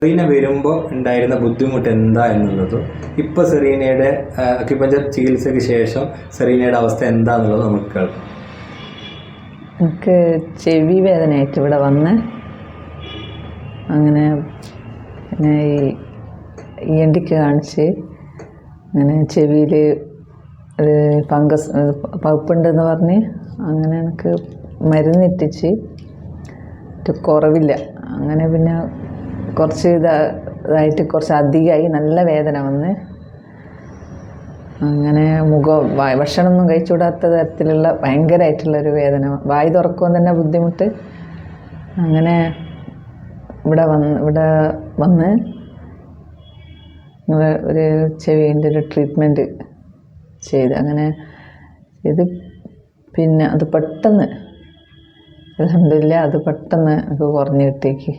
Serena വരുമ്പോൾ ഉണ്ടായിരുന്ന ബുദ്ധിമുട്ട് എന്താ എന്നുള്ളതും ഇപ്പോൾ സെറീനയുടെ അക്യുപഞ്ചർ ചികിത്സയ്ക്ക് ശേഷം സെറീനയുടെ അവസ്ഥ എന്താണെന്നുള്ളത് നമുക്ക് കേൾക്കാം. എനിക്ക് ചെവി വേദനയായിട്ട് ഇവിടെ വന്ന് അങ്ങനെ പിന്നെ ഈ എൻഡിക്ക് കാണിച്ച് അങ്ങനെ ചെവിയിൽ ഒരു ഫംഗസ് പഴുപ്പുണ്ടെന്ന് പറഞ്ഞ് അങ്ങനെ എനിക്ക് മരുന്നിട്ടിച്ച് കുറവില്ല. അങ്ങനെ പിന്നെ കുറച്ച് ഇതായിട്ട് കുറച്ച് അധികമായി നല്ല വേദന വന്ന് അങ്ങനെ ഭക്ഷണമൊന്നും കഴിച്ചുകൂടാത്ത തരത്തിലുള്ള ഭയങ്കരമായിട്ടുള്ളൊരു വേദന, വായി തുറക്കുവാൻ തന്നെ ബുദ്ധിമുട്ട്. അങ്ങനെ ഇവിടെ വന്ന് ഒരു ചെവിൻ്റെ ഒരു ട്രീറ്റ്മെൻറ്റ് ചെയ്ത് അങ്ങനെ ഇത് പിന്നെ അത് പെട്ടെന്ന് അൽഹംദുലില്ലാ അത് പെട്ടെന്ന് എനിക്ക് കുറഞ്ഞ് കിട്ടിയേക്ക്.